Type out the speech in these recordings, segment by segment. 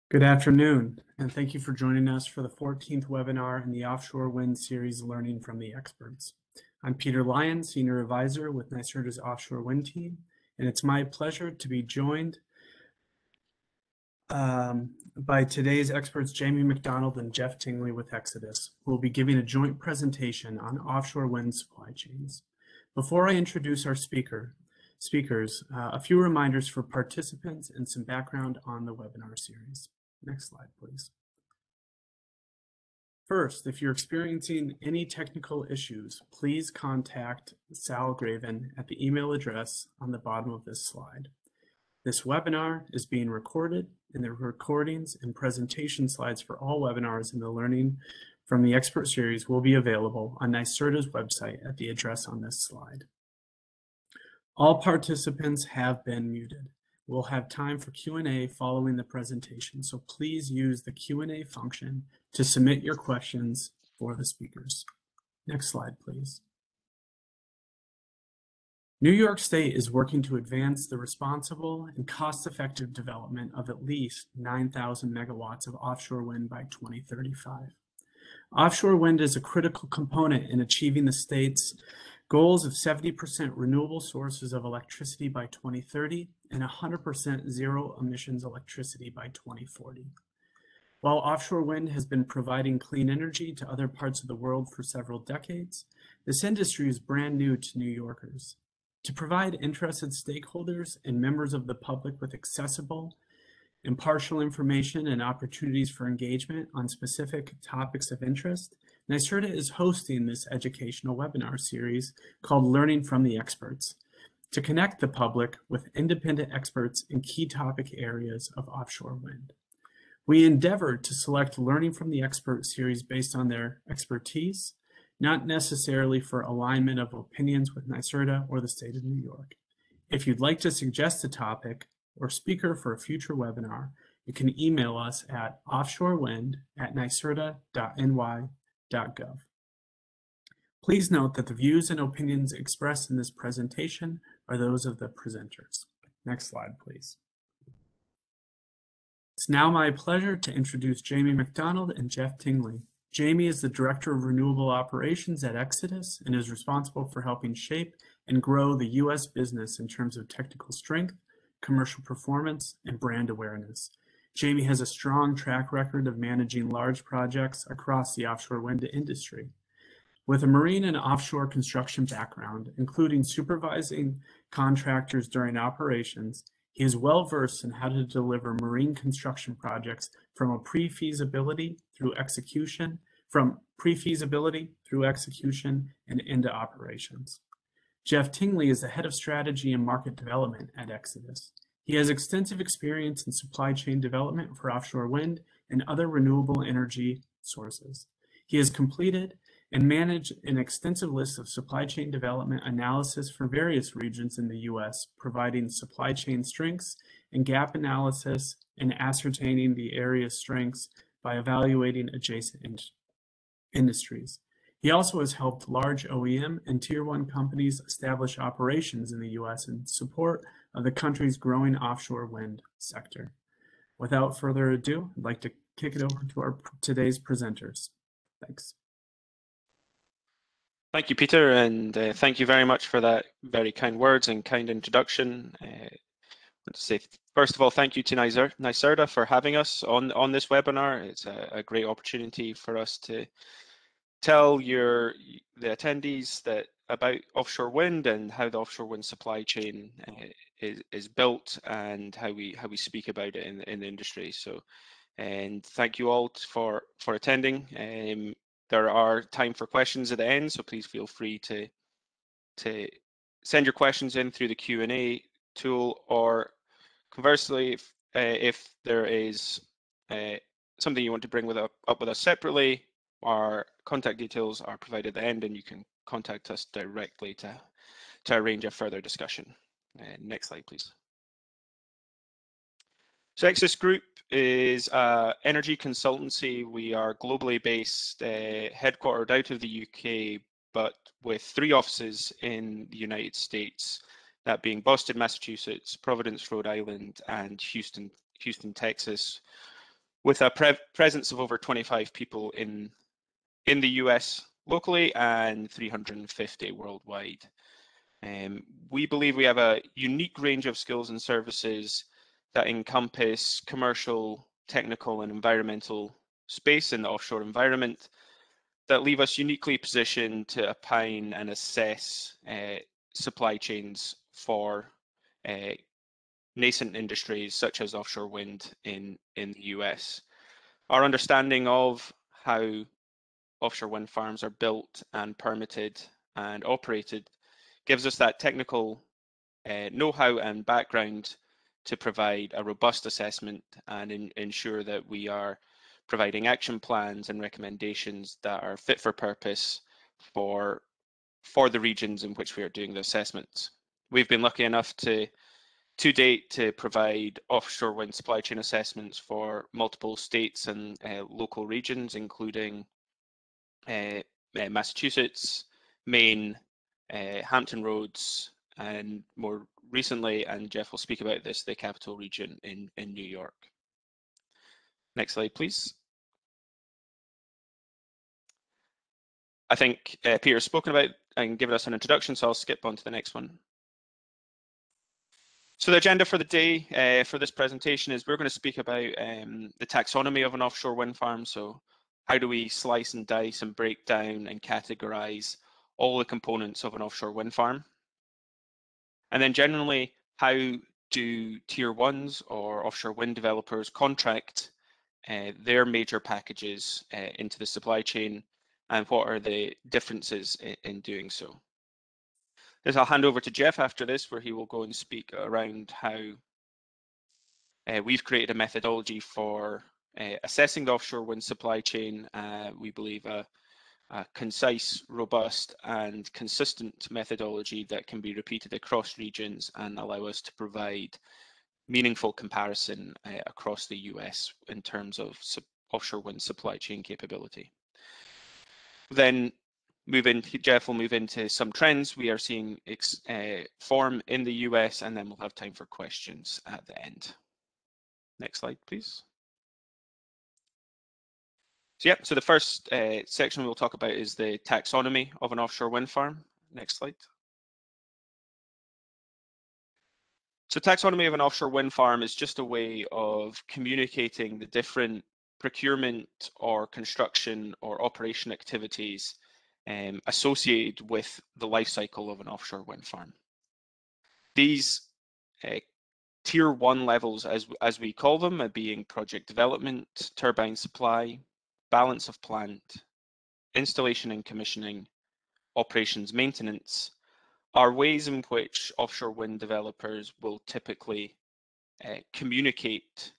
Good afternoon, and thank you for joining us for the 14th webinar in the Offshore Wind Series Learning from the Experts. I'm Peter Lyon, Senior Advisor with NYSERDA's Offshore Wind team, and it's my pleasure to be joined by today's experts, Jamie MacDonald and Jeff Tingley with Xodus, who will be giving a joint presentation on offshore wind supply chains. Before I introduce our speakers, a few reminders for participants and some background on the webinar series. Next slide, please. First, if you're experiencing any technical issues, please contact Sal Graven at the email address on the bottom of this slide. This webinar is being recorded, and the recordings and presentation slides for all webinars in the Learning from the Expert series will be available on NYSERDA's website at the address on this slide. All participants have been muted. We'll have time for Q&A following the presentation, so please use the Q&A function to submit your questions for the speakers. Next slide, please. New York State is working to advance the responsible and cost-effective development of at least 9,000 megawatts of offshore wind by 2035. Offshore wind is a critical component in achieving the state's goals of 70% renewable sources of electricity by 2030 and 100% zero emissions electricity by 2040. While offshore wind has been providing clean energy to other parts of the world for several decades, this industry is brand new to New Yorkers. To provide interested stakeholders and members of the public with accessible, impartial information and opportunities for engagement on specific topics of interest, NYSERDA is hosting this educational webinar series called Learning from the Experts to connect the public with independent experts in key topic areas of offshore wind. We endeavored to select Learning from the Experts series based on their expertise, not necessarily for alignment of opinions with NYSERDA or the state of New York. If you'd like to suggest a topic or speaker for a future webinar, you can email us at offshorewind@nyserda.ny.gov. Please note that the views and opinions expressed in this presentation are those of the presenters. Next slide, please. It's now my pleasure to introduce Jamie MacDonald and Jeff Tingley. Jamie is the Director of Renewable Operations at Xodus and is responsible for helping shape and grow the U.S. business in terms of technical strength, commercial performance, and brand awareness. Jamie has a strong track record of managing large projects across the offshore wind industry. With a marine and offshore construction background, including supervising contractors during operations, he is well-versed in how to deliver marine construction projects from pre-feasibility through execution and into operations. Jeff Tingley is the Head of Strategy and Market Development at Xodus. He has extensive experience in supply chain development for offshore wind and other renewable energy sources. He has completed and managed an extensive list of supply chain development analysis for various regions in the U.S., providing supply chain strengths and gap analysis and ascertaining the area's strengths by evaluating adjacent industries. He also has helped large OEM and Tier 1 companies establish operations in the U.S. in support of the country's growing offshore wind sector. Without further ado, I'd like to kick it over to today's presenters. Thanks. Thank you, Peter, and thank you very much for that very kind words and kind introduction. I want to say, first of all, thank you to NYSERDA for having us on this webinar. It's a great opportunity for us to tell the attendees about offshore wind and how the offshore wind supply chain is built and how we speak about it in the industry. So, and thank you all for attending. There are time for questions at the end, so please feel free to send your questions in through the Q&A tool, or conversely, if there is something you want to bring up with us separately, our contact details are provided at the end, and you can contact us directly to arrange a further discussion. Next slide, please. So Xodus Group is an energy consultancy. We are globally based, headquartered out of the UK, but with 3 offices in the United States, that being Boston, Massachusetts, Providence, Rhode Island, and Houston, Texas. with a presence of over 25 people in the US locally and 350 worldwide. We believe we have a unique range of skills and services that encompass commercial, technical, and environmental space in the offshore environment that leave us uniquely positioned to opine and assess supply chains for nascent industries such as offshore wind in the US. Our understanding of how offshore wind farms are built and permitted and operated gives us that technical know-how and background to provide a robust assessment and ensure that we are providing action plans and recommendations that are fit for purpose for the regions in which we are doing the assessments. We've been lucky enough to date to provide offshore wind supply chain assessments for multiple states and local regions, including Massachusetts, Maine, Hampton Roads, and more recently, and Jeff will speak about this, the capital region in New York. Next slide, please. I think Peter's spoken about and given us an introduction, so I'll skip on to the next one. So the agenda for the day for this presentation is we're going to speak about the taxonomy of an offshore wind farm. So how do we slice and dice and break down and categorize all the components of an offshore wind farm? And then generally, how do tier ones or offshore wind developers contract their major packages into the supply chain, and what are the differences in doing so? I'll hand over to Jeff after this, where he will go and speak around how we've created a methodology for assessing the offshore wind supply chain. We believe a concise, robust, and consistent methodology that can be repeated across regions and allow us to provide meaningful comparison across the US in terms of offshore wind supply chain capability. Then Jeff will move into some trends we are seeing form in the US, and then we'll have time for questions at the end. Next slide, please. So yeah, so the first section we'll talk about is the taxonomy of an offshore wind farm. Next slide. So taxonomy of an offshore wind farm is just a way of communicating the different procurement or construction or operation activities associated with the life cycle of an offshore wind farm. These tier one levels, as we call them, are being project development, turbine supply, balance of plant, installation and commissioning, operations maintenance, are ways in which offshore wind developers will typically communicate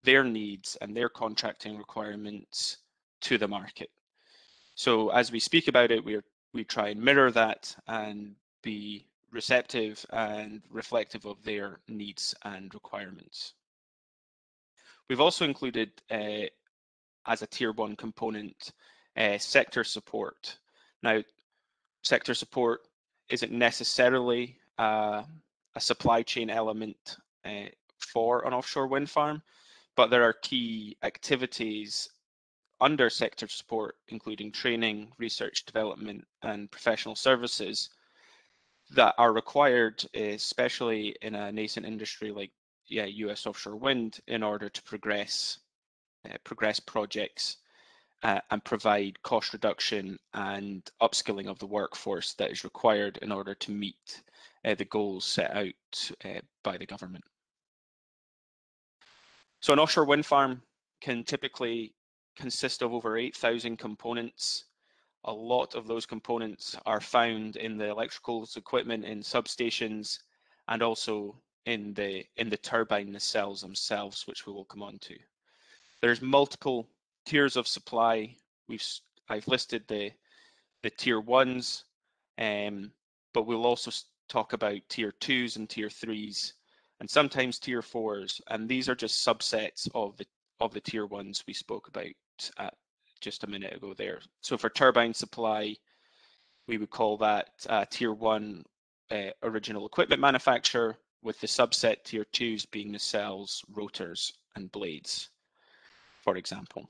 their needs and their contracting requirements to the market. So as we speak about it, we try and mirror that and be receptive and reflective of their needs and requirements. We've also included as a tier one component sector support. Now, sector support isn't necessarily a supply chain element for an offshore wind farm, but there are key activities under sector support, including training, research, development, and professional services that are required, especially in a nascent industry like US offshore wind, in order to progress projects and provide cost reduction and upskilling of the workforce that is required in order to meet the goals set out by the government. So an offshore wind farm can typically consist of over 8,000 components. A lot of those components are found in the electrical equipment in substations and also in the turbine nacelles themselves, which we will come on to. There's multiple tiers of supply. I've listed the tier ones, but we'll also talk about tier twos and tier threes, and sometimes tier fours. And these are just subsets of the tier ones we spoke about just a minute ago there. So for turbine supply, we would call that tier one original equipment manufacturer, with the subset tier twos being nacelles, rotors, and blades. for example.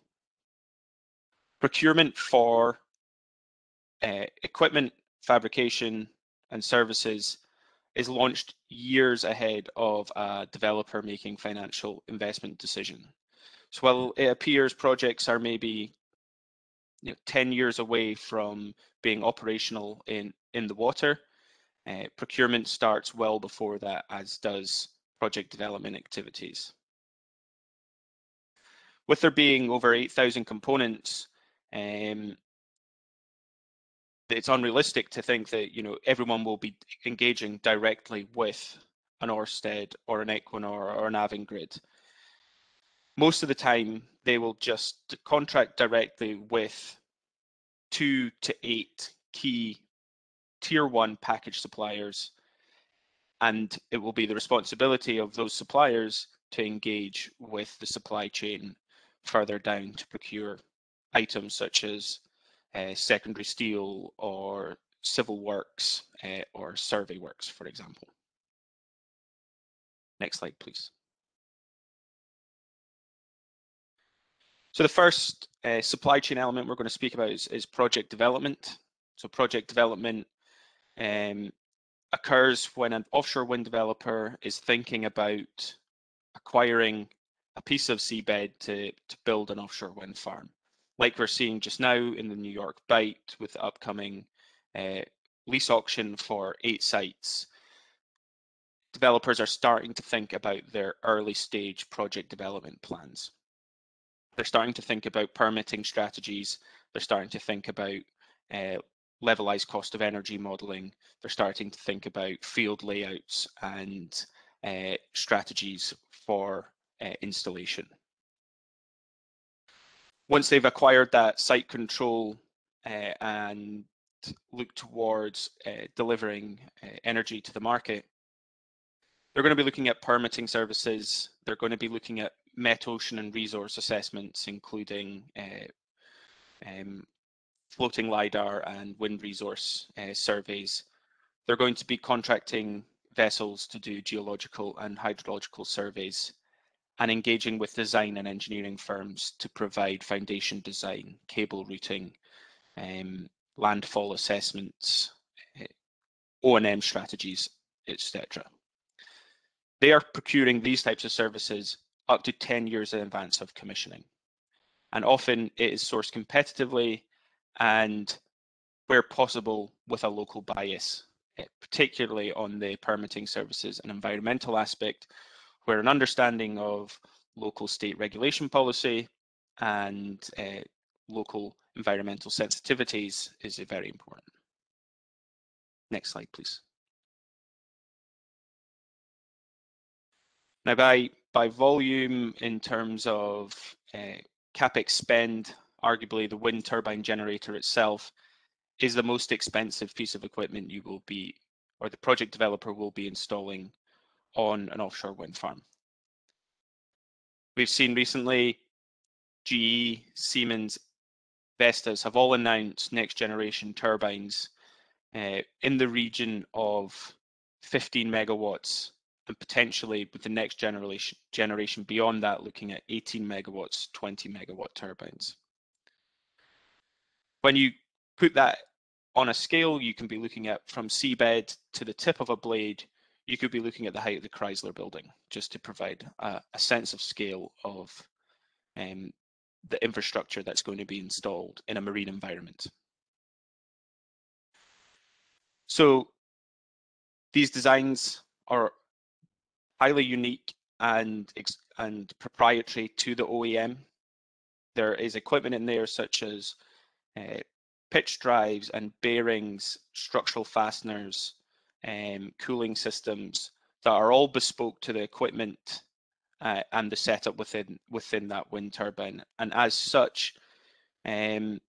Procurement for equipment, fabrication, and services is launched years ahead of a developer making financial investment decision. So while it appears projects are maybe 10 years away from being operational in the water, procurement starts well before that, as does project development activities. With there being over 8,000 components, it's unrealistic to think that everyone will be engaging directly with an Ørsted or an Equinor or an Avangrid. Most of the time, they will just contract directly with 2 to 8 key tier 1 package suppliers, and it will be the responsibility of those suppliers to engage with the supply chain further down to procure items such as secondary steel or civil works or survey works, for example. Next slide, please. So the first supply chain element we're going to speak about is project development. So project development occurs when an offshore wind developer is thinking about acquiring a piece of seabed to build an offshore wind farm. Like we're seeing just now in the New York Bight with the upcoming lease auction for 8 sites, developers are starting to think about their early stage project development plans. They're starting to think about permitting strategies. They're starting to think about levelized cost of energy modeling. They're starting to think about field layouts and strategies for installation. Once they've acquired that site control and look towards delivering energy to the market, they're going to be looking at permitting services. They're going to be looking at met ocean and resource assessments, including floating LiDAR and wind resource surveys. They're going to be contracting vessels to do geological and hydrological surveys, and engaging with design and engineering firms to provide foundation design, cable routing, landfall assessments, O&M strategies, etc. They are procuring these types of services up to 10 years in advance of commissioning. And often it is sourced competitively and, where possible, with a local bias, particularly on the permitting services and environmental aspect, where an understanding of local state regulation policy and local environmental sensitivities is very important. Next slide, please. Now, by volume, in terms of CapEx spend, arguably the wind turbine generator itself is the most expensive piece of equipment you will be, or the project developer will be installing on an offshore wind farm. We've seen recently GE, Siemens, Vestas have all announced next generation turbines in the region of 15 megawatts, and potentially with the next generation beyond that, looking at 18 megawatts, 20 megawatt turbines. When you put that on a scale, you can be looking at from seabed to the tip of a blade, you could be looking at the height of the Chrysler building, just to provide a sense of scale of the infrastructure that's going to be installed in a marine environment. So these designs are highly unique and proprietary to the OEM. There is equipment in there such as pitch drives and bearings, structural fasteners, cooling systems that are all bespoke to the equipment and the setup within that wind turbine. And as such, they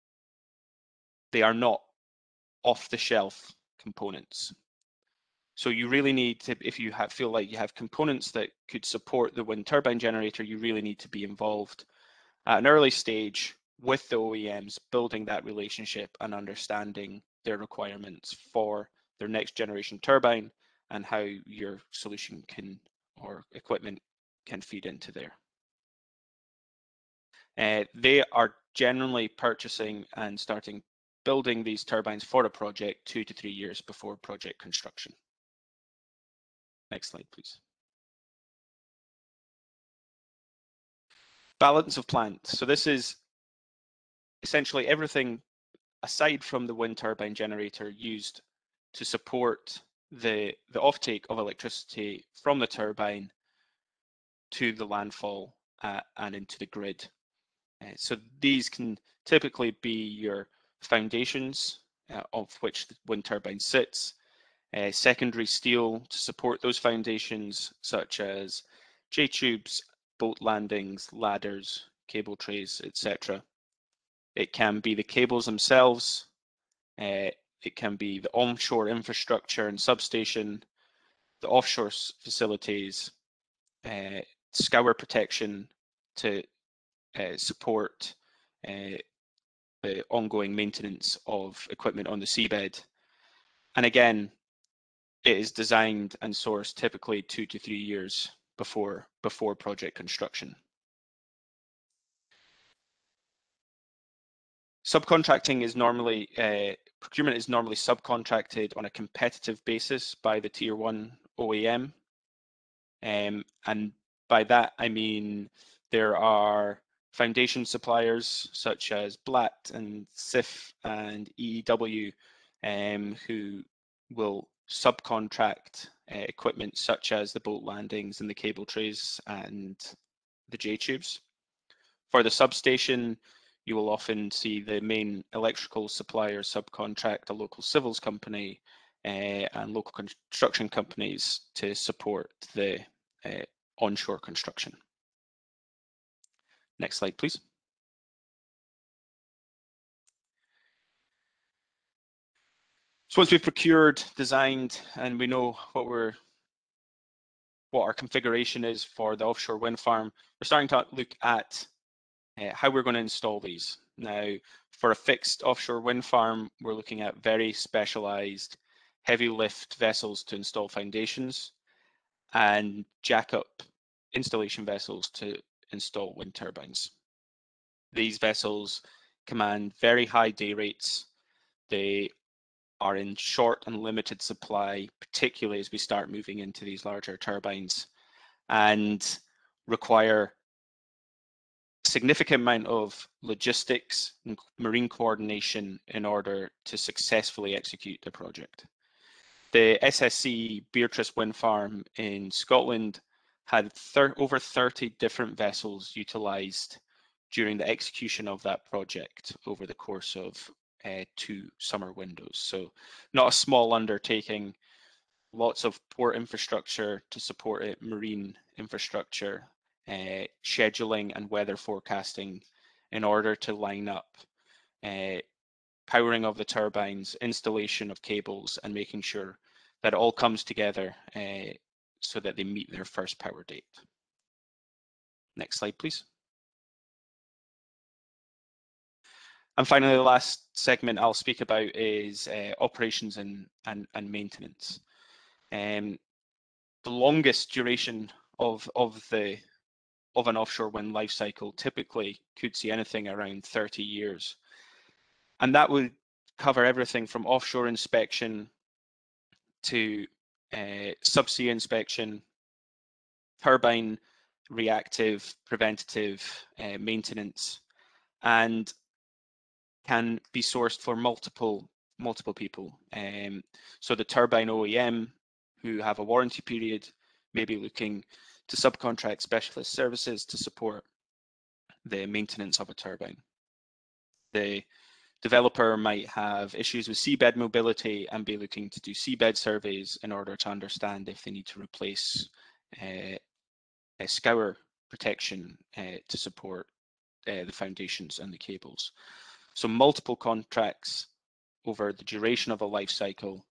are not off-the-shelf components. So you really need to, if you feel like you have components that could support the wind turbine generator, you really need to be involved at an early stage with the OEMs, building that relationship and understanding their requirements for their next generation turbine and how your solution can, or equipment can feed into there. they are generally purchasing and starting building these turbines for a project 2 to 3 years before project construction. Next slide, please. Balance of plant. So this is essentially everything aside from the wind turbine generator used to support the offtake of electricity from the turbine to the landfall and into the grid. So these can typically be your foundations of which the wind turbine sits, secondary steel to support those foundations, such as J-tubes, boat landings, ladders, cable trays, etc. It can be the cables themselves. It can be the onshore infrastructure and substation, the offshore facilities, scour protection to support the ongoing maintenance of equipment on the seabed. And again, it is designed and sourced typically 2 to 3 years before project construction. Subcontracting is normally, procurement is normally subcontracted on a competitive basis by the tier 1 OEM. And by that, I mean there are foundation suppliers such as Blatt and SIF and EEW who will subcontract equipment such as the boat landings and the cable trays and the J-tubes. For the substation, you will often see the main electrical supplier subcontract a local civils company and local construction companies to support the onshore construction. Next slide, please. So once we've procured, designed, and we know what our configuration is for the offshore wind farm, we're starting to look at how we're going to install these. Now, for a fixed offshore wind farm, we're looking at very specialized heavy lift vessels to install foundations and jack-up installation vessels to install wind turbines. These vessels command very high day rates. They are in short and limited supply, particularly as we start moving into these larger turbines, and require a significant amount of logistics and marine coordination in order to successfully execute the project. The SSC Beatrice Wind Farm in Scotland had over 30 different vessels utilised during the execution of that project over the course of 2 summer windows. So not a small undertaking, lots of port infrastructure to support it, marine infrastructure, scheduling and weather forecasting in order to line up powering of the turbines, installation of cables, and making sure that it all comes together so that they meet their first power date. Next slide, please. And finally, the last segment I'll speak about is operations and maintenance. The longest duration of an offshore wind life cycle typically could see anything around 30 years. And that would cover everything from offshore inspection to subsea inspection, turbine reactive, preventative maintenance, and can be sourced for multiple people. So the turbine OEM, who have a warranty period, may be looking to subcontract specialist services to support the maintenance of a turbine. The developer might have issues with seabed mobility and be looking to do seabed surveys in order to understand if they need to replace a scour protection to support the foundations and the cables. So multiple contracts over the duration of a life cycle.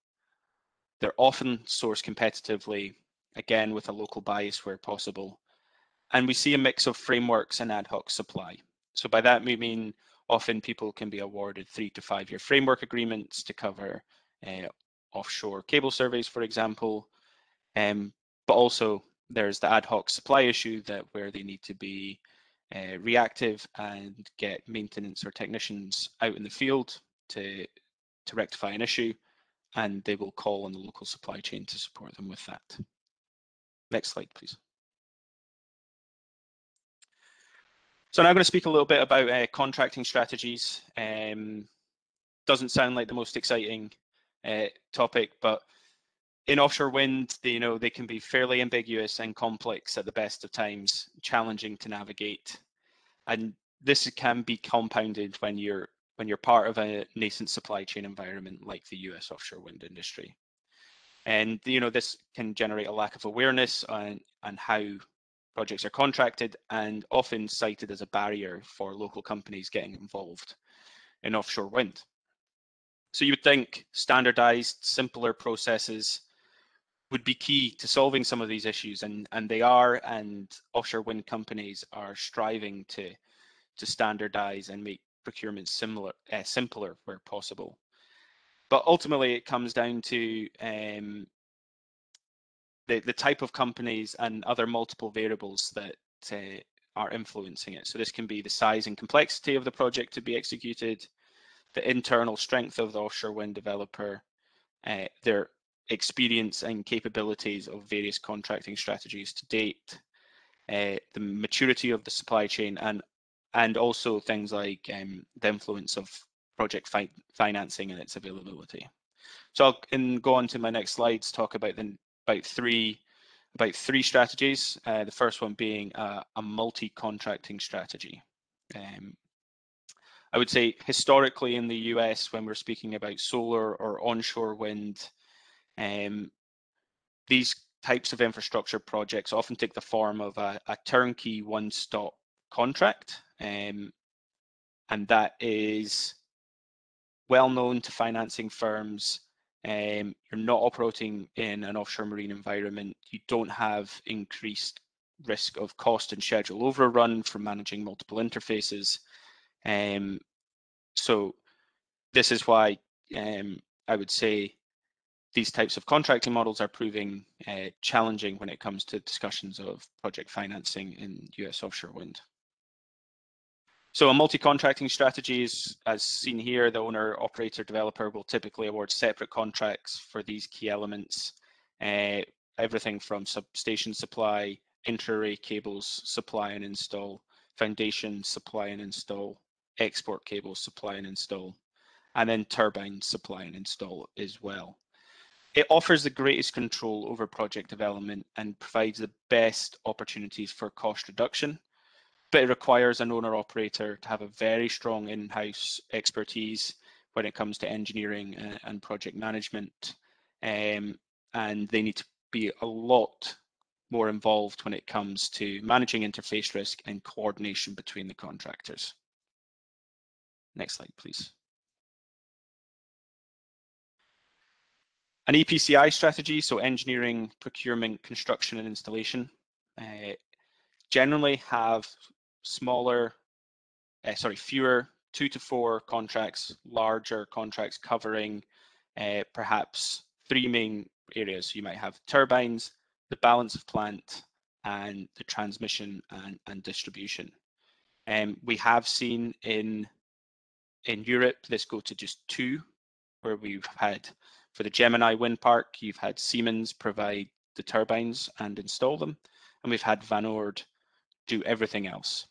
They're often sourced competitively, again with a local bias where possible. And we see a mix of frameworks and ad hoc supply. So by that we mean often people can be awarded 3 to 5 year framework agreements to cover offshore cable surveys, for example. But also there's the ad hoc supply issue that where they need to be reactive and get maintenance or technicians out in the field to rectify an issue, and they will call on the local supply chain to support them with that. Next slide, please. So now I'm going to speak a little bit about contracting strategies. Doesn't sound like the most exciting topic, but in offshore wind, they can be fairly ambiguous and complex at the best of times, challenging to navigate. And this can be compounded when you're part of a nascent supply chain environment like the US offshore wind industry. And this can generate a lack of awareness on how projects are contracted, and often cited as a barrier for local companies getting involved in offshore wind. So you would think standardized, simpler processes would be key to solving some of these issues, and they are, and offshore wind companies are striving to standardize and make procurement simpler where possible. But ultimately, it comes down to the type of companies and other multiple variables that are influencing it. So this can be the size and complexity of the project to be executed, the internal strength of the offshore wind developer, their experience and capabilities of various contracting strategies to date, the maturity of the supply chain, and also things like the influence of project financing and its availability. So I'll go on to my next slides, talk about three strategies. The first one being a multi-contracting strategy. I would say historically in the US, when we're speaking about solar or onshore wind, these types of infrastructure projects often take the form of a turnkey one-stop contract, and that is well known to financing firms. You're not operating in an offshore marine environment. You don't have increased risk of cost and schedule overrun from managing multiple interfaces. So this is why I would say these types of contracting models are proving challenging when it comes to discussions of project financing in US offshore wind. So a multi-contracting strategy is, as seen here, the owner, operator, developer will typically award separate contracts for these key elements. Everything from substation supply, inter-array cables, supply and install, foundation, supply and install, export cables, supply and install, and then turbine supply and install as well. It offers the greatest control over project development and provides the best opportunities for cost reduction, but it requires an owner-operator to have a very strong in-house expertise when it comes to engineering and project management, and they need to be a lot more involved when it comes to managing interface risk and coordination between the contractors. Next slide, please. An EPCI strategy, so engineering, procurement, construction, and installation, generally have fewer 2 to 4 contracts, larger contracts covering perhaps 3 main areas. You might have turbines, the balance of plant, and the transmission and distribution. We have seen in Europe this go to just 2, where we've had, for the Gemini wind park, you've had Siemens provide the turbines and install them, and we've had Van Oord do everything else.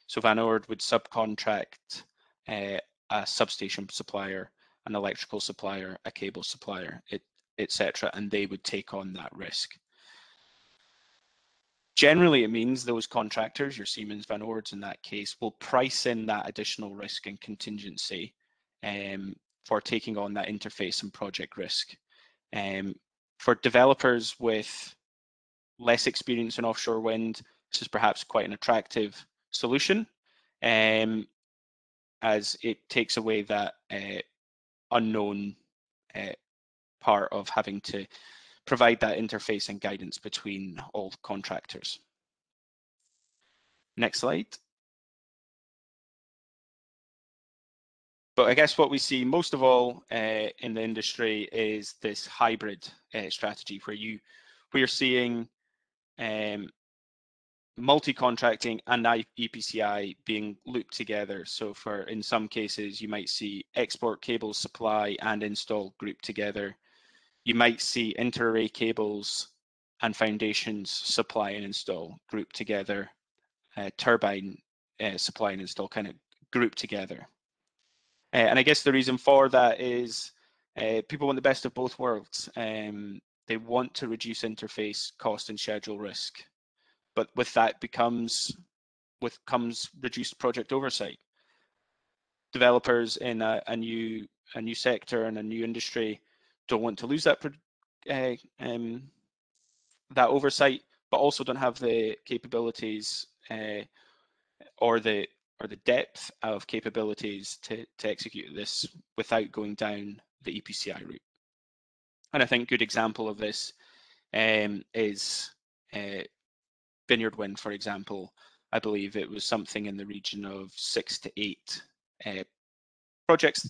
So Van Oord would subcontract a substation supplier, an electrical supplier, a cable supplier, etc., and they would take on that risk. Generally, it means those contractors, your Siemens, Van Oords in that case, will price in that additional risk and contingency for taking on that interface and project risk. For developers with less experience in offshore wind, this is perhaps quite an attractive solution, as it takes away that unknown part of having to provide that interface and guidance between all contractors. Next slide. But I guess what we see most of all in the industry is this hybrid strategy, where you're seeing multi-contracting and EPCI being looped together. So in some cases, you might see export cables supply and install grouped together. You might see inter-array cables and foundations supply and install grouped together. Turbine supply and install kind of grouped together. And I guess the reason for that is people want the best of both worlds. They want to reduce interface cost and schedule risk, but with that comes reduced project oversight. Developers in a new sector and a new industry don't want to lose that that oversight, but also don't have the capabilities or the depth of capabilities to execute this without going down the EPCI route. And I think a good example of this is Vineyard Wind, for example. I believe it was something in the region of 6 to 8 projects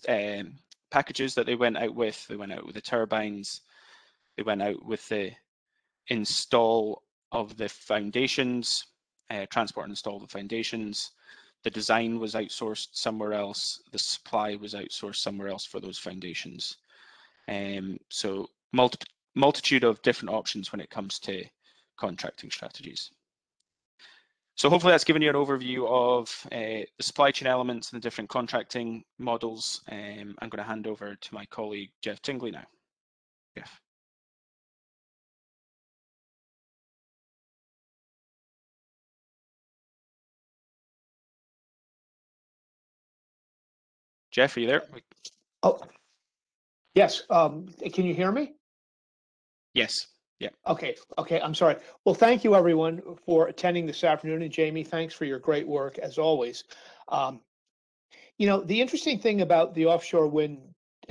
packages that they went out with. They went out with the turbines. They went out with the install of the foundations, transport and install the foundations. The design was outsourced somewhere else. The supply was outsourced somewhere else for those foundations. So multitude of different options when it comes to contracting strategies. So hopefully that's given you an overview of the supply chain elements and the different contracting models. I'm going to hand over to my colleague, Jeff Tingley now. Jeff. Jeff, are you there? Oh, yes. Can you hear me? Yes. Yeah. Okay. I'm sorry. Well, thank you everyone for attending this afternoon. And Jamie, thanks for your great work as always. You know, the interesting thing about the offshore wind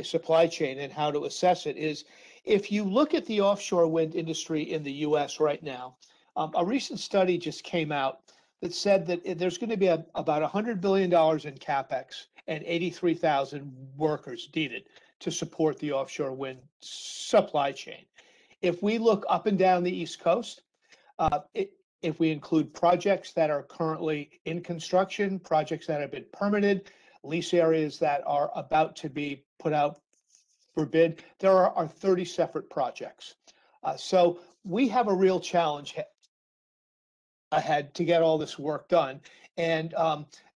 supply chain and how to assess it is if you look at the offshore wind industry in the US right now, a recent study just came out that said that there's going to be about $100 billion in CapEx and 83,000 workers needed to support the offshore wind supply chain. If we look up and down the East Coast, if we include projects that are currently in construction, projects that have been permitted, lease areas that are about to be put out for bid, there are 30 separate projects. So we have a real challenge ahead to get all this work done. And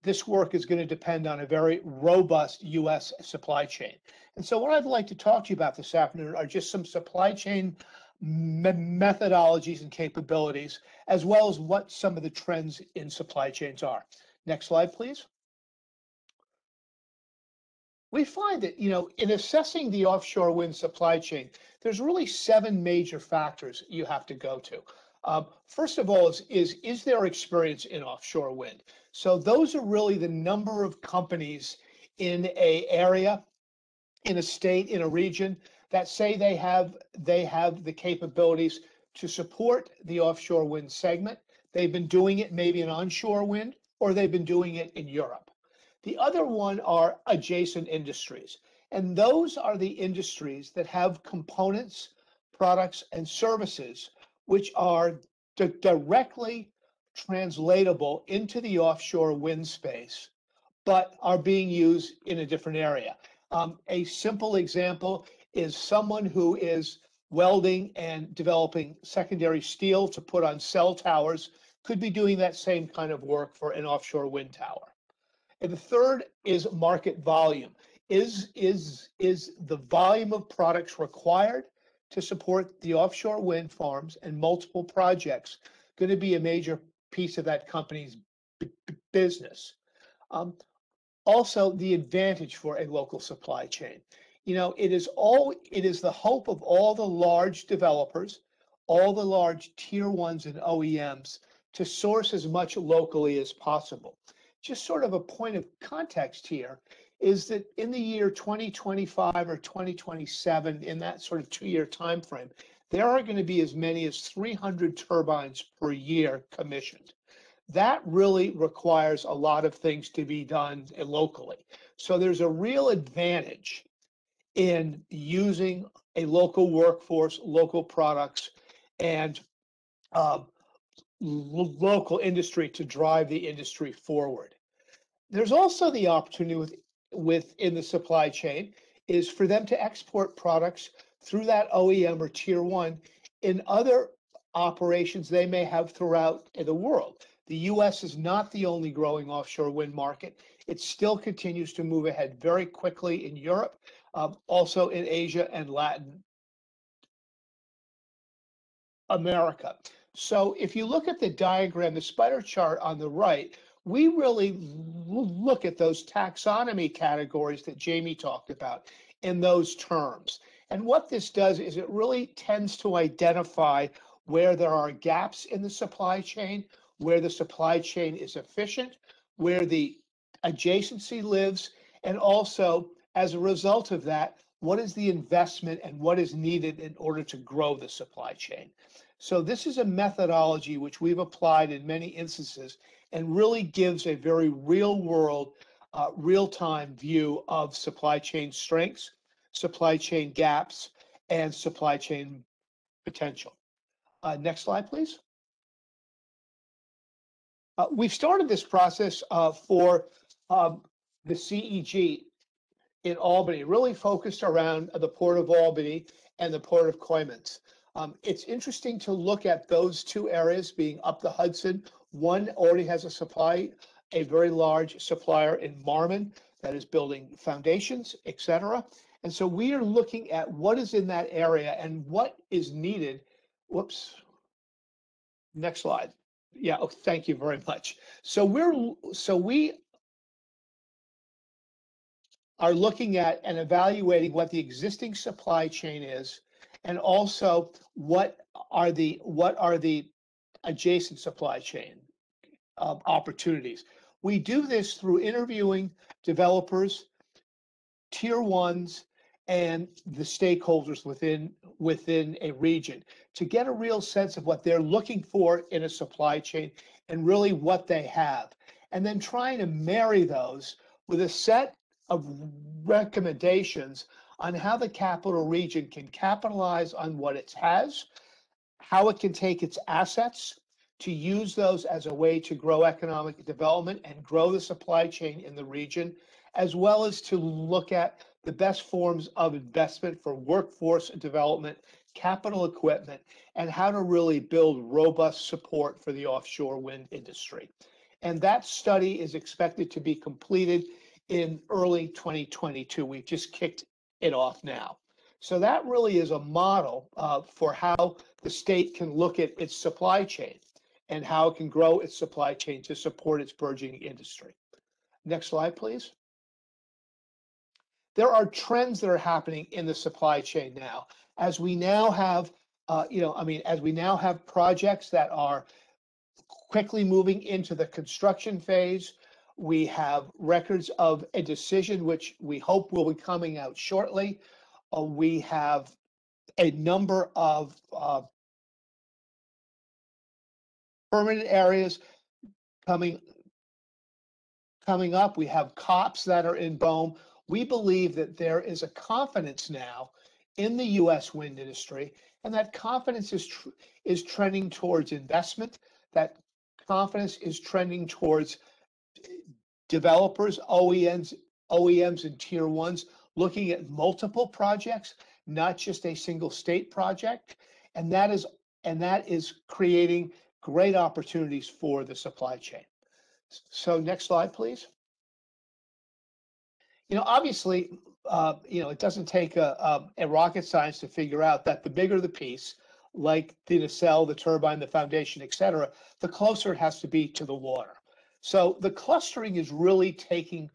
this work is going to depend on a very robust US supply chain. And so what I'd like to talk to you about this afternoon are just some supply chain methodologies and capabilities, as well as what some of the trends in supply chains are. Next slide, please. We find that, you know, in assessing the offshore wind supply chain, there's really 7 major factors you have to go to. First of all, is there experience in offshore wind? So those are really the number of companies in an area, in a state, in a region that say they have the capabilities to support the offshore wind segment. They've been doing it maybe in onshore wind, or they've been doing it in Europe. The other one are adjacent industries, and those are the industries that have components, products, and services which are directly translatable into the offshore wind space, but are being used in a different area. A simple example is someone who is welding and developing secondary steel to put on cell towers could be doing that same kind of work for an offshore wind tower. And the third is market volume. Is the volume of products required to support the offshore wind farms and multiple projects going to be a major piece of that company's business? Also, the advantage for a local supply chain. You know, it is the hope of all the large developers, all the large tier 1s and OEMs to source as much locally as possible. Just sort of a point of context here is that in the year 2025 or 2027, in that sort of 2-year time frame, there are going to be as many as 300 turbines per year commissioned. That really requires a lot of things to be done locally. So there's a real advantage in using a local workforce, local products, and local industry to drive the industry forward. There's also the opportunity within the supply chain is for them to export products through that OEM or tier one in other operations they may have throughout the world. The US is not the only growing offshore wind market. It still continues to move ahead very quickly in Europe, also in Asia and Latin America. So if you look at the diagram, the spider chart on the right, we really look at those taxonomy categories that Jamie talked about in those terms. And what this does is it really tends to identify where there are gaps in the supply chain, where the supply chain is efficient, where the adjacency lives, and also as a result of that, what is the investment and what is needed in order to grow the supply chain. So this is a methodology which we've applied in many instances and really gives a very real world, real-time view of supply chain strengths, supply chain gaps, and supply chain potential. Next slide, please. We've started this process for the CEG in Albany, really focused around the Port of Albany and the Port of Coymans. It's interesting to look at those two areas being up the Hudson. One already has a very large supplier in Marmon that is building foundations, et cetera. And so we are looking at what is in that area and what is needed. Whoops. Next slide. Yeah, oh, thank you very much. So we are looking at and evaluating what the existing supply chain is, and also what are the adjacent supply chain opportunities. We do this through interviewing developers, tier ones, and the stakeholders within a region to get a real sense of what they're looking for in a supply chain and really what they have. And then trying to marry those with a set of recommendations on how the capital region can capitalize on what it has, how it can take its assets to use those as a way to grow economic development and grow the supply chain in the region, as well as to look at the best forms of investment for workforce development, capital equipment, and how to really build robust support for the offshore wind industry. And that study is expected to be completed in early 2022. We've just kicked it off now. So that really is a model for how the state can look at its supply chain and how it can grow its supply chain to support its burgeoning industry. Next slide, please. There are trends that are happening in the supply chain now. As we now have, as we now have projects that are quickly moving into the construction phase, we have records of a decision which we hope will be coming out shortly. We have a number of permanent areas coming up. We have COPs that are in BOEM. We believe that there is a confidence now in the U.S. wind industry, and that confidence is trending towards investment. That confidence is trending towards developers, OEMs and tier ones looking at multiple projects, not just a single state project, and that is creating great opportunities for the supply chain. So next slide, please. Obviously, it doesn't take a rocket science to figure out that the bigger the piece, like the nacelle, the turbine, the foundation, et cetera, the closer it has to be to the water. So the clustering is really taking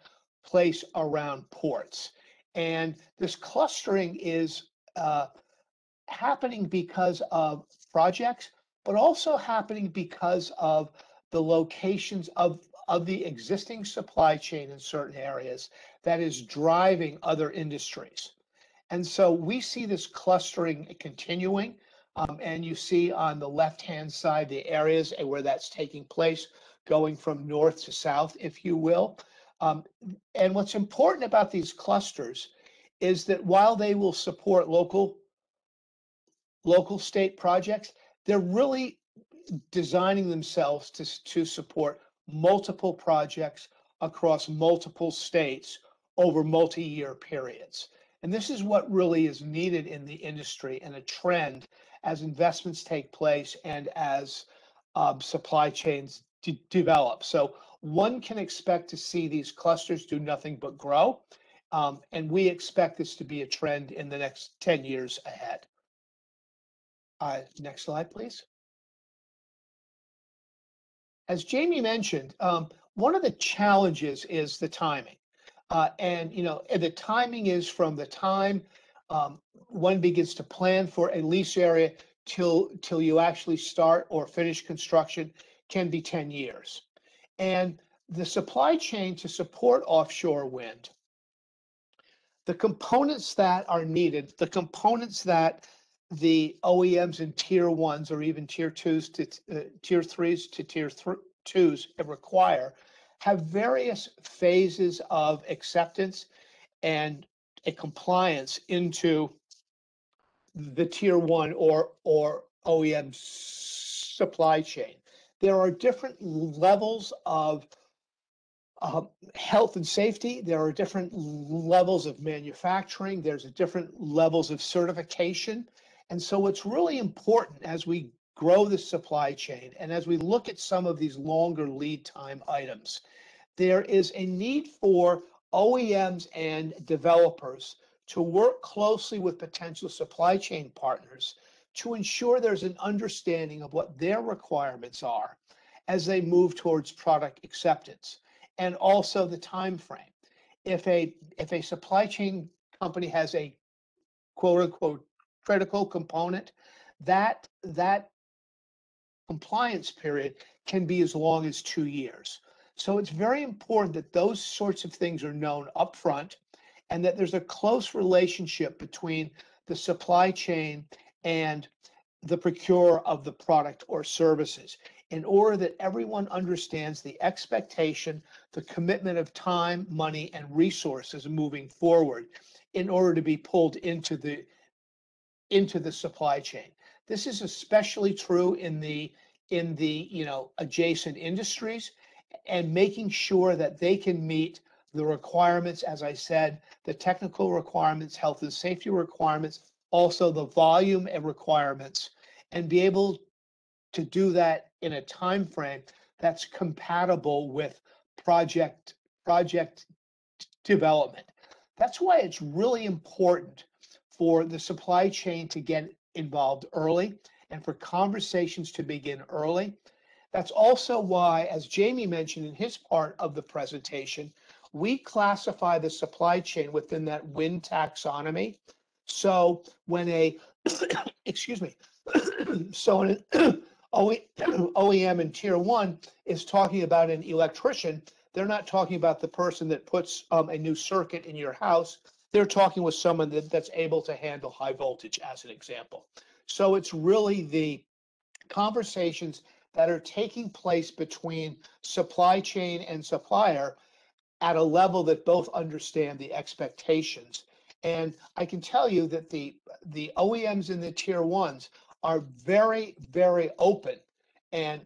place around ports. And this clustering is happening because of projects, but also happening because of the locations of the existing supply chain in certain areas that is driving other industries. And so we see this clustering continuing, and you see on the left-hand side the areas where that's taking place, going from north to south, if you will. And what's important about these clusters is that while they will support local state projects, they're really designing themselves to support multiple projects across multiple states over multi-year periods. And this is what really is needed in the industry and a trend as investments take place and as supply chains develop. So one can expect to see these clusters do nothing but grow. And we expect this to be a trend in the next 10 years ahead. Next slide, please. As Jamie mentioned, one of the challenges is the timing. And the timing is from the time one begins to plan for a lease area till you actually start or finish construction can be 10 years. And the supply chain to support offshore wind, the components that are needed, the components that the OEMs and tier ones or even tier twos to tier threes to tier twos require have various phases of acceptance and a compliance into the tier one or OEM supply chain. There are different levels of health and safety. There are different levels of manufacturing. There's different levels of certification. And so it's really important as we grow the supply chain and as we look at some of these longer lead time items, there is a need for OEMs and developers to work closely with potential supply chain partners to ensure there's an understanding of what their requirements are as they move towards product acceptance, and also the time frame. If a supply chain company has a quote unquote critical component, that compliance period can be as long as 2 years. So it's very important that those sorts of things are known upfront and that there's a close relationship between the supply chain and the procurer of the product or services in order that everyone understands the expectation, the commitment of time, money, and resources moving forward in order to be pulled into the supply chain. This is especially true in the adjacent industries, and making sure that they can meet the requirements, as I said, the technical requirements, health and safety requirements, also the volume and requirements, and be able to do that in a time frame that's compatible with project development. That's why it's really important for the supply chain to get involved early and for conversations to begin early. That's also why, as Jamie mentioned in his part of the presentation, we classify the supply chain within that wind taxonomy. So when excuse me, so an OEM in tier one is talking about an electrician, they're not talking about the person that puts a new circuit in your house. They're talking with someone that's able to handle high voltage, as an example. So it's really the conversations that are taking place between supply chain and supplier at a level that both understand the expectations. And I can tell you that the OEMs in the tier ones are very, very open and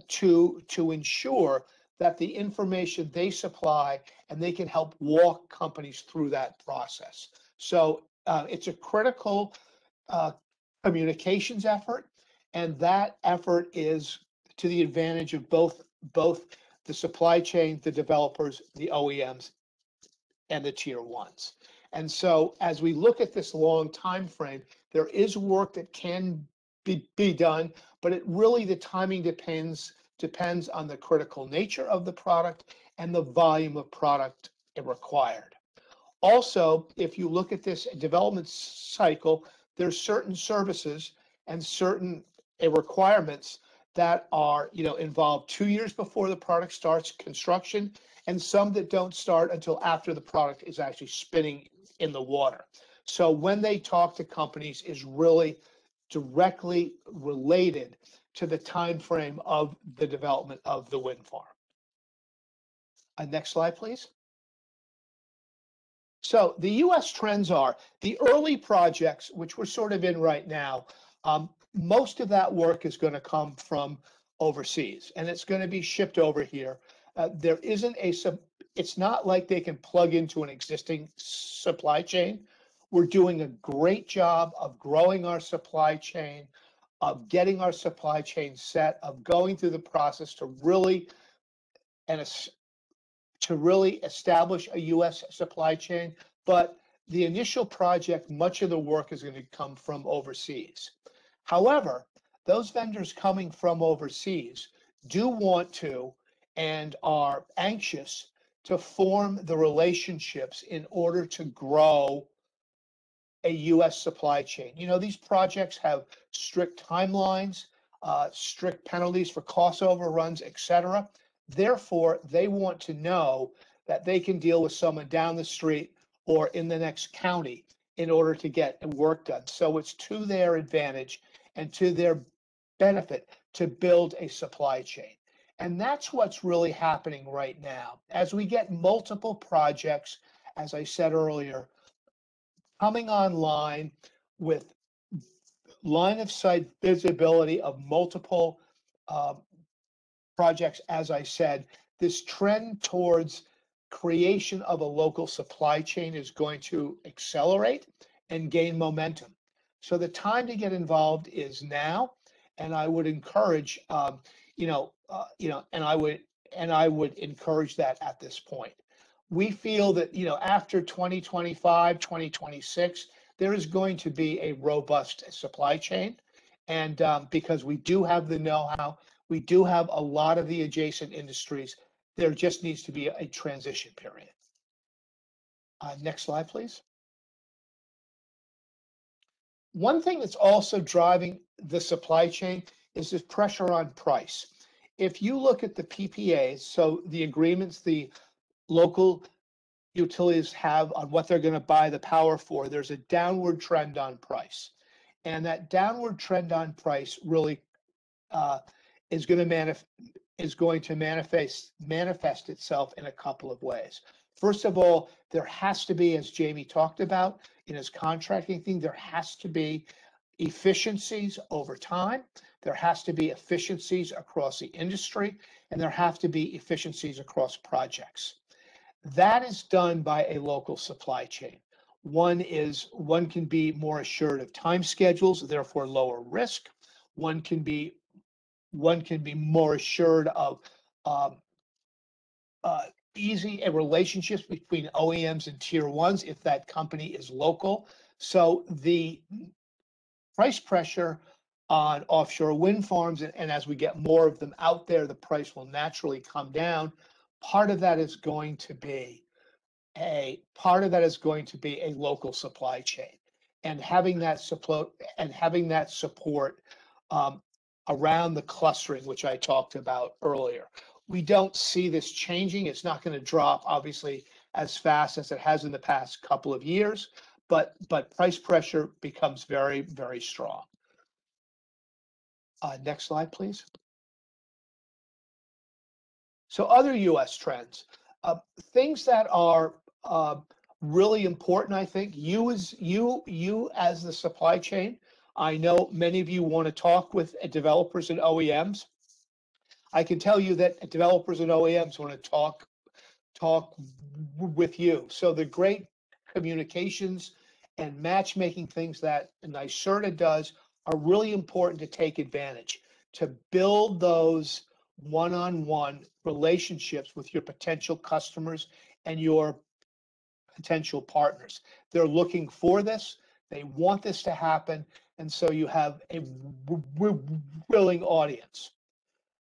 to ensure that the information they supply and they can help walk companies through that process. So it's a critical communications effort, and that effort is to the advantage of both the supply chain, the developers, the OEMs, and the tier ones. And so as we look at this long time frame, there is work that can be done, but the timing depends on the critical nature of the product and the volume of product required. Also, if you look at this development cycle, there's certain services and certain requirements that are involved 2 years before the product starts construction, and some that don't start until after the product is actually spinning in the water. So when they talk to companies is really directly related to the time frame of the development of the wind farm. Next slide, please. So the US trends are the early projects, which we're sort of in right now, most of that work is going to come from overseas, and it's going to be shipped over here. There isn't it's not like they can plug into an existing supply chain. We're doing a great job of growing our supply chain, of getting our supply chain set, of going through the process to really establish a U.S. supply chain. But the initial project, much of the work is going to come from overseas. However, those vendors coming from overseas do want to and are anxious to form the relationships in order to grow a U.S. supply chain. You know, these projects have strict timelines, strict penalties for cost overruns, etc. Therefore, they want to know that they can deal with someone down the street or in the next county in order to get work done. So it's to their advantage and to their benefit to build a supply chain. And that's what's really happening right now. As we get multiple projects, as I said earlier, coming online with line of sight visibility of multiple projects, as I said, this trend towards creation of a local supply chain is going to accelerate and gain momentum. So the time to get involved is now, and I would encourage, and I would encourage that at this point. We feel that, after 2025, 2026, there is going to be a robust supply chain, and because we do have the know-how, we do have a lot of the adjacent industries. There just needs to be a transition period. Next slide, please. One thing that's also driving the supply chain is this pressure on price. If you look at the PPAs, so the agreements the local utilities have on what they're going to buy the power for, there's a downward trend on price. And that downward trend on price really is going to manifest itself in a couple of ways. First of all, there has to be, as Jamie talked about in his contracting thing, there has to be efficiencies over time. There has to be efficiencies across the industry, and there have to be efficiencies across projects. That is done by a local supply chain. One can be more assured of time schedules, therefore lower risk. One can be more assured of easy relationships between OEMs and tier ones if that company is local. So the price pressure on offshore wind farms, and as we get more of them out there, the price will naturally come down. Part of that is going to be a local supply chain, and having that support around the clustering, which I talked about earlier. We don't see this changing. It's not going to drop, obviously, as fast as it has in the past couple of years, but price pressure becomes very, very strong. Next slide, please. So other U.S. trends, things that are really important, I think. You as the supply chain, I know many of you want to talk with developers and OEMs. I can tell you that developers and OEMs want to talk with you. So the great communications and matchmaking things that NYSERDA does are really important to take advantage, to build those one-on-one relationships with your potential customers and your potential partners. They're looking for this. They want this to happen. And so you have a willing audience.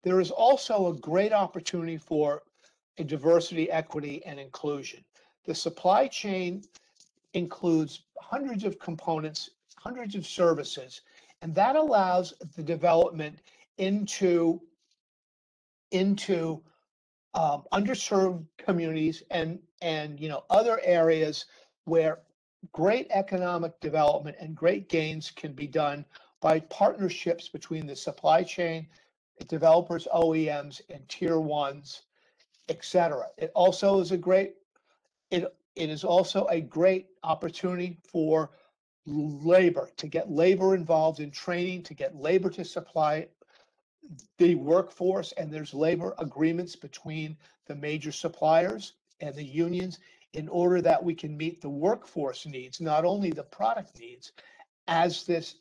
There is also a great opportunity for a diversity, equity, and inclusion. The supply chain includes hundreds of components, hundreds of services, and that allows the development into underserved communities and other areas where great economic development and great gains can be done by partnerships between the supply chain, developers, OEMs, and tier ones, etc. It also is a great opportunity for labor, to get labor involved in training, to get labor to supply the workforce, and there's labor agreements between the major suppliers and the unions in order that we can meet the workforce needs, not only the product needs, as this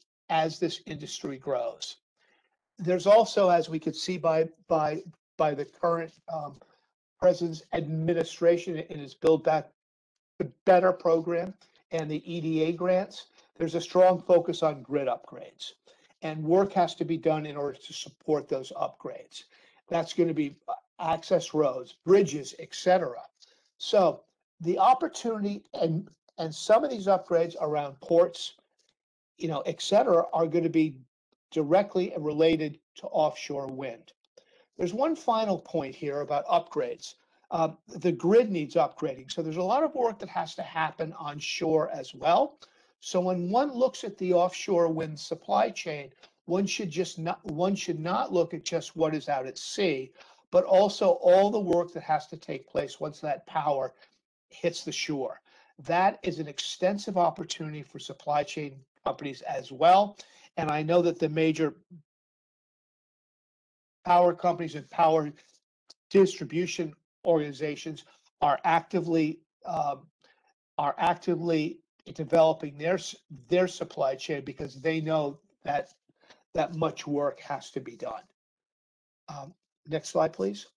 industry grows. There's also, as we could see by the current president's administration in his Build Back Better program and the EDA grants, there's a strong focus on grid upgrades. And work has to be done in order to support those upgrades. That's going to be access roads, bridges, etc. So the opportunity and some of these upgrades around ports, etc., are going to be directly related to offshore wind. There's one final point here about upgrades. The grid needs upgrading. So there's a lot of work that has to happen on shore as well. So when one looks at the offshore wind supply chain, one should not look at just what is out at sea, but also all the work that has to take place once that power hits the shore. That is an extensive opportunity for supply chain companies as well. And I know that the major power companies and power distribution organizations are actively developing their supply chain because they know that much work has to be done. Next slide, please.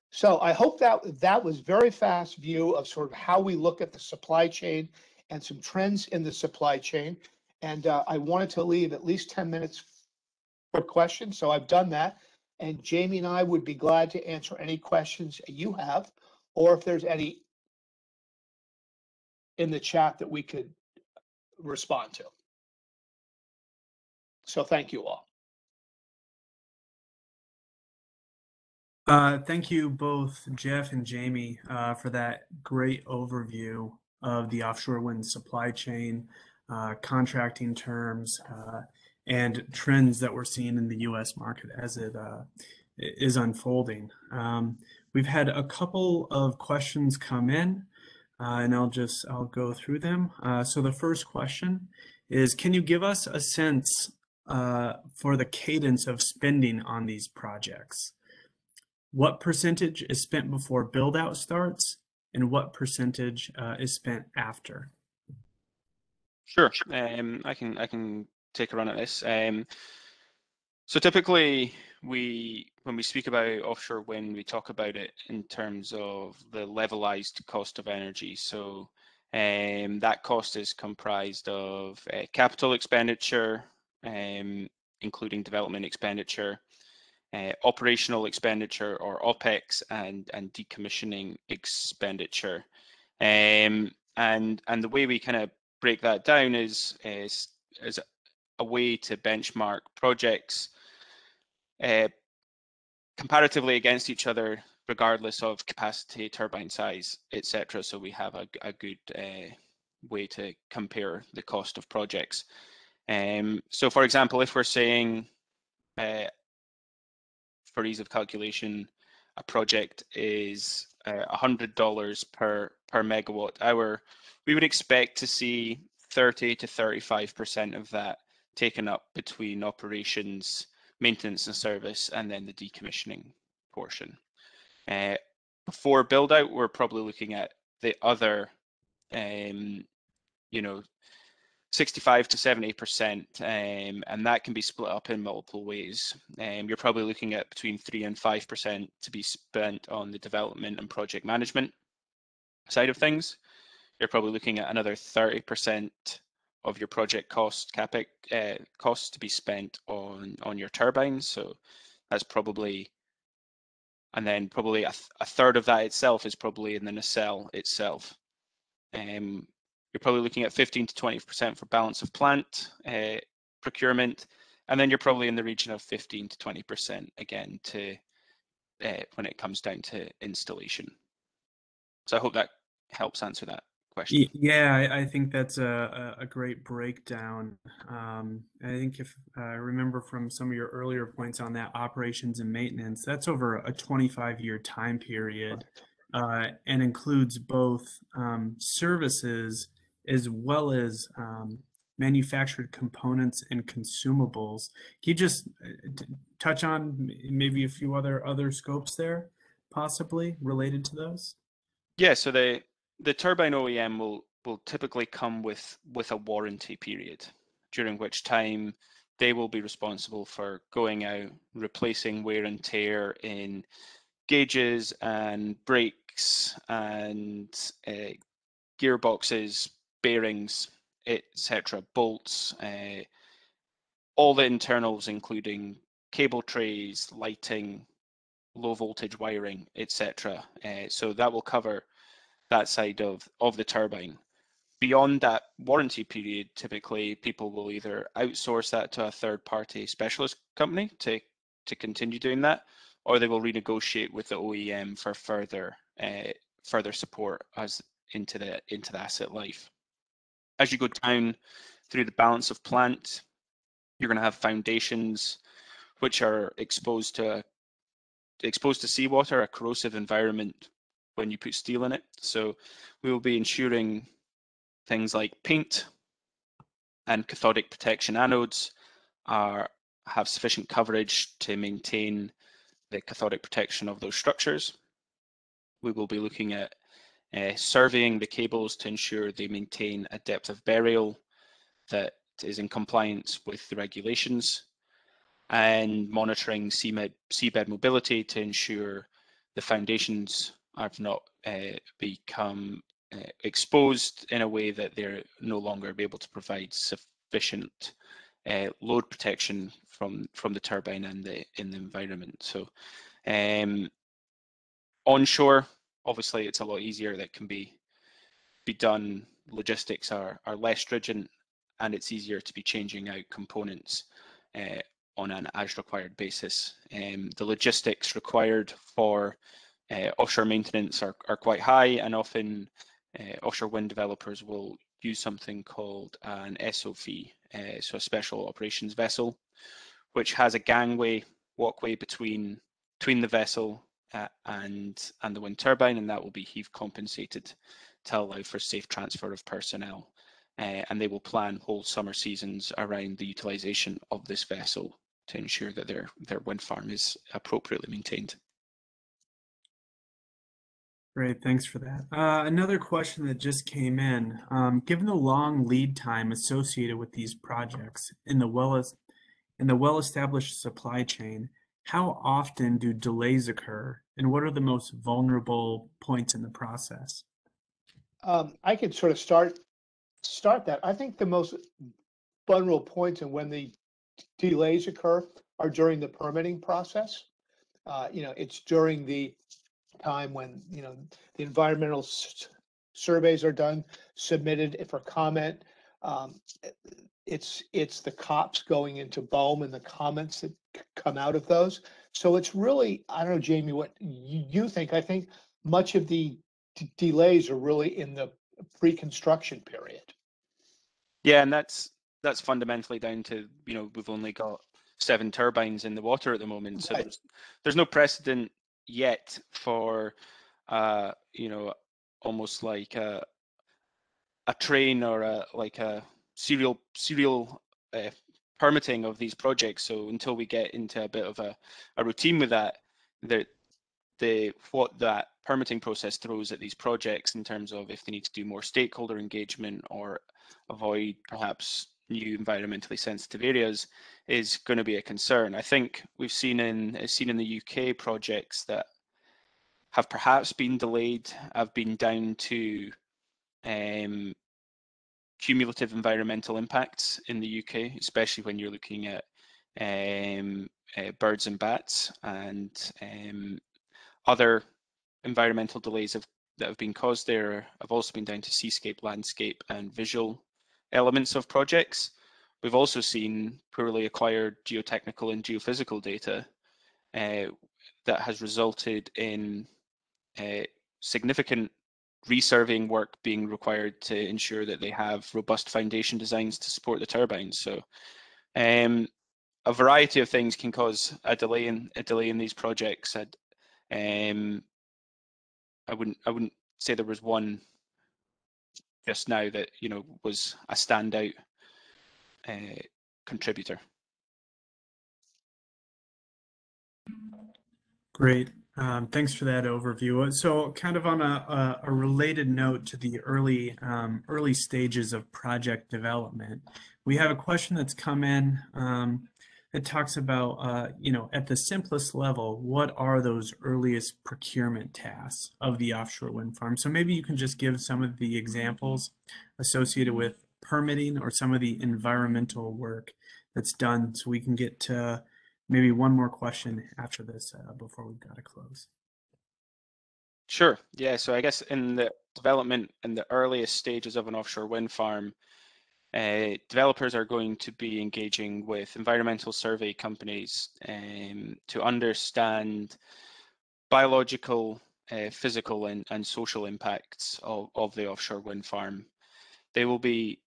So I hope that was very fast view of sort of how we look at the supply chain and some trends in the supply chain. And I wanted to leave at least 10 minutes for questions, so I've done that. And Jamie and I would be glad to answer any questions you have, or if there's any in the chat that we could respond to. So thank you all. Thank you both, Jeff and Jamie, for that great overview of the offshore wind supply chain, contracting terms, and trends that we're seeing in the U.S. market as it is unfolding. We've had a couple of questions come in, and I'll go through them. So the first question is, can you give us a sense for the cadence of spending on these projects? What percentage is spent before build out starts, and what percentage is spent after? Sure, I can take a run at this. So typically, when we speak about offshore wind, we talk about it in terms of the levelized cost of energy. So that cost is comprised of capital expenditure, including development expenditure, operational expenditure or OpEx, and decommissioning expenditure. And the way we kind of break that down is a way to benchmark projects comparatively against each other, regardless of capacity, turbine size, etc. So we have a good way to compare the cost of projects. So for example, if we're saying, for ease of calculation, a project is $100 per megawatt hour, we would expect to see 30 to 35% of that taken up between operations, maintenance and service, and then the decommissioning portion. Before build out, we're probably looking at the other, 65 to 70%, and that can be split up in multiple ways. You're probably looking at between 3 and 5% to be spent on the development and project management side of things. You're probably looking at another 30% of your project cost, CapEx costs, to be spent on your turbines. So that's probably, and then probably a third of that itself is probably in the nacelle itself. You're probably looking at 15 to 20% for balance of plant procurement, and then you're probably in the region of 15 to 20% again to when it comes down to installation. So I hope that helps answer that question. Yeah, I think that's a great breakdown. I think if I remember from some of your earlier points on that operations and maintenance, that's over a 25-year time period, and includes both services as well as manufactured components and consumables. Can you just touch on maybe a few other scopes there, possibly related to those? Yeah, so the turbine OEM will typically come with a warranty period, during which time they will be responsible for going out, replacing wear and tear in gauges and brakes and gearboxes, bearings, etc., bolts, all the internals, including cable trays, lighting, low voltage wiring, etc. So that will cover that side of the turbine. Beyond that warranty period, typically people will either outsource that to a third-party specialist company to continue doing that, or they will renegotiate with the OEM for further support as into the asset life. As you go down through the balance of plant, you're going to have foundations which are exposed to seawater, a corrosive environment when you put steel in it. So we will be ensuring things like paint and cathodic protection anodes have sufficient coverage to maintain the cathodic protection of those structures. We will be looking at surveying the cables to ensure they maintain a depth of burial that is in compliance with the regulations, and monitoring seabed mobility to ensure the foundations have not become exposed in a way that they're no longer able to provide sufficient load protection from the turbine and in the environment. So onshore, obviously it's a lot easier. That can be done. Logistics are less stringent, and it's easier to be changing out components on an as required basis. The logistics required for offshore maintenance are quite high, and often offshore wind developers will use something called an SOV, so a special operations vessel, which has a gangway walkway between the vessel and the wind turbine, and that will be heave compensated to allow for safe transfer of personnel. And they will plan whole summer seasons around the utilization of this vessel to ensure that their wind farm is appropriately maintained. Great, thanks for that. Another question that just came in. Given the long lead time associated with these projects in the well-established supply chain, how often do delays occur, and what are the most vulnerable points in the process? I could sort of start that. I think the most vulnerable points and when the delays occur are during the permitting process. It's during the time when the environmental surveys are done, submitted for comment. It's the COPs going into BOEM and the comments that come out of those. So it's really, I don't know, Jamie, what you think. I think much of the delays are really in the pre-construction period. Yeah, and that's fundamentally down to, we've only got 7 turbines in the water at the moment, so Right. there's no precedent yet for almost like a train or a serial permitting of these projects. So until we get into a bit of a routine with that, what that permitting process throws at these projects in terms of if they need to do more stakeholder engagement or avoid perhaps new environmentally sensitive areas is going to be a concern. I think we've seen in the UK projects that have perhaps been delayed have been down to cumulative environmental impacts in the UK, especially when you're looking at birds and bats, and other environmental delays that have been caused there have also been down to seascape, landscape, and visual elements of projects. We've also seen poorly acquired geotechnical and geophysical data that has resulted in significant resurveying work being required to ensure that they have robust foundation designs to support the turbines. So a variety of things can cause a delay in these projects. I wouldn't say there was one just now that was a standout contributor. Great. Thanks for that overview. So kind of on a related note to the early stages of project development, we have a question that's come in that talks about, at the simplest level, what are those earliest procurement tasks of the offshore wind farm? So maybe you can just give some of the examples associated with permitting or some of the environmental work that's done, so we can get to maybe one more question after this before we've got to close. Sure. Yeah. So I guess in the development in the earliest stages of an offshore wind farm, developers are going to be engaging with environmental survey companies to understand biological, physical, and social impacts of the offshore wind farm. They will be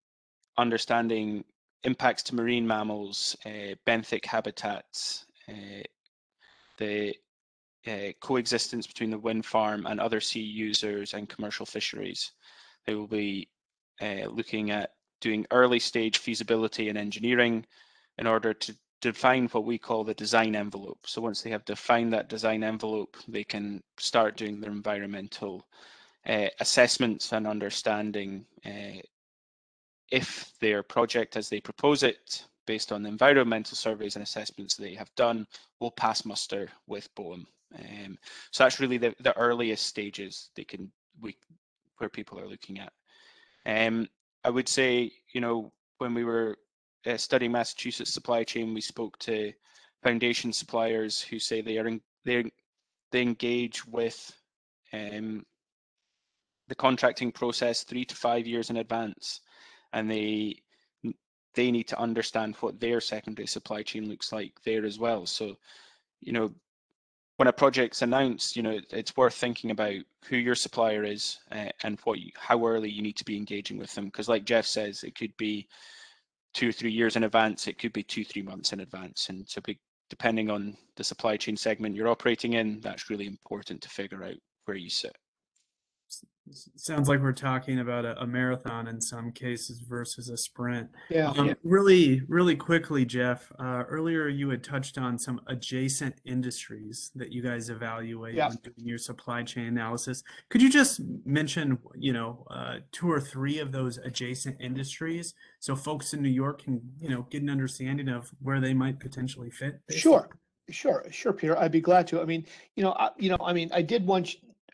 understanding impacts to marine mammals, benthic habitats, the coexistence between the wind farm and other sea users and commercial fisheries. They will be looking at doing early stage feasibility and engineering in order to define what we call the design envelope. So once they have defined that design envelope, they can start doing their environmental assessments and understanding if their project as they propose it, based on the environmental surveys and assessments they have done, will pass muster with BOEM. So that's really the earliest stages where people are looking at. I would say, when we were studying Massachusetts supply chain, we spoke to foundation suppliers who say they engage with the contracting process 3 to 5 years in advance, and they need to understand what their secondary supply chain looks like there as well. So, when a project's announced, it's worth thinking about who your supplier is and how early you need to be engaging with them. Because like Jeff says, it could be 2 or 3 years in advance, it could be 2-3 months in advance. And so depending on the supply chain segment you're operating in, that's really important to figure out where you sit. Sounds like we're talking about a marathon in some cases versus a sprint. Yeah. Really, really quickly, Jeff, earlier you had touched on some adjacent industries that you guys evaluate when doing your supply chain analysis. Could you just mention, 2 or 3 of those adjacent industries so folks in New York can, get an understanding of where they might potentially fit? Sure, Peter. I'd be glad to. I mean,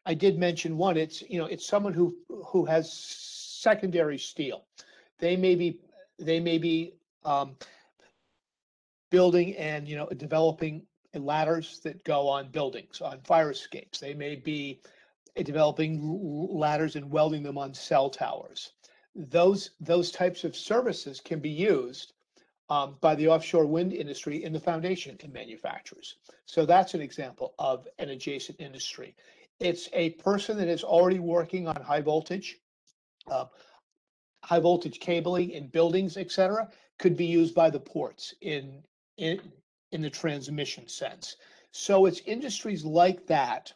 I did mention one. It's someone who has secondary steel. They may be building and developing ladders that go on buildings, on fire escapes. They may be developing ladders and welding them on cell towers. Those types of services can be used by the offshore wind industry in the foundation and manufacturers. So that's an example of an adjacent industry. It's a person that is already working on high voltage cabling in buildings, etc. Could be used by the ports in the transmission sense. So it's industries like that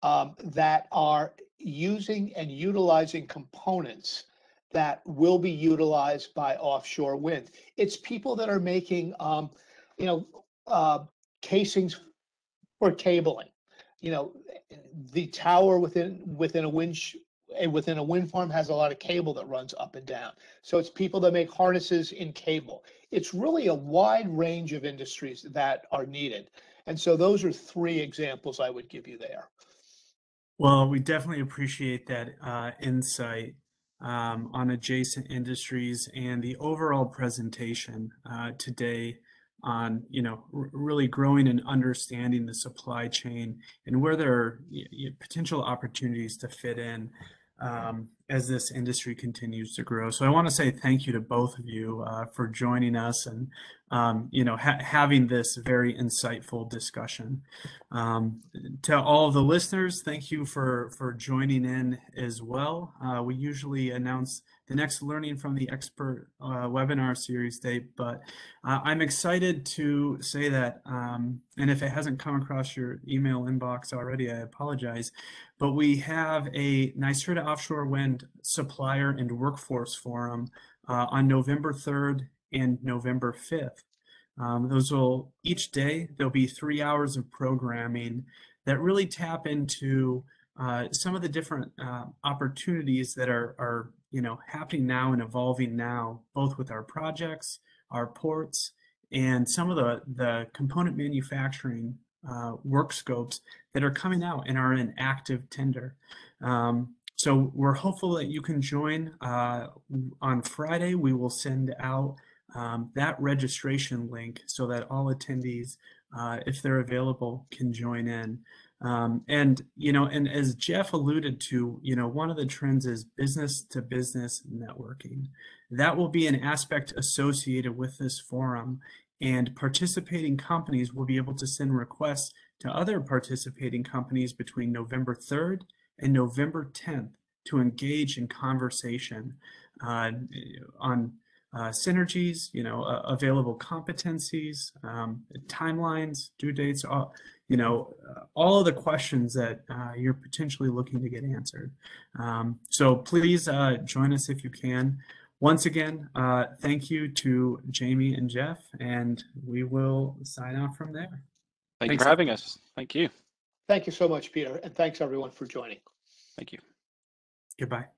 that are using and utilizing components that will be utilized by offshore wind. It's people that are making casings for cabling. The tower within a wind farm has a lot of cable that runs up and down. So it's people that make harnesses in cable. It's really a wide range of industries that are needed. And so those are 3 examples I would give you there. Well, we definitely appreciate that insight on adjacent industries and the overall presentation today on really growing and understanding the supply chain and where there are potential opportunities to fit in as this industry continues to grow. So I want to say thank you to both of you for joining us and having this very insightful discussion. To all of the listeners, thank you for joining in as well. We usually announce the next Learning from the Expert webinar series date, but I'm excited to say that, and if it hasn't come across your email inbox already, I apologize, but we have a NYSERDA Offshore Wind and Supplier and Workforce Forum on November 3rd and November 5th. Those will, each day, there'll be 3 hours of programming that really tap into some of the different opportunities that are happening now and evolving now, both with our projects, our ports, and some of the component manufacturing work scopes that are coming out and are in active tender. So we're hopeful that you can join. On Friday, we will send out that registration link so that all attendees, if they're available, can join in. And as Jeff alluded to, one of the trends is business to business networking. That will be an aspect associated with this forum, and participating companies will be able to send requests to other participating companies between November 3rd and November 10th to engage in conversation on synergies, available competencies, timelines, due dates, all of the questions that you're potentially looking to get answered. So please join us if you can. Once again, thank you to Jamie and Jeff, and we will sign off from there. Thank you for having us. Thank you. Thank you so much, Peter, and thanks everyone for joining. Thank you. Goodbye.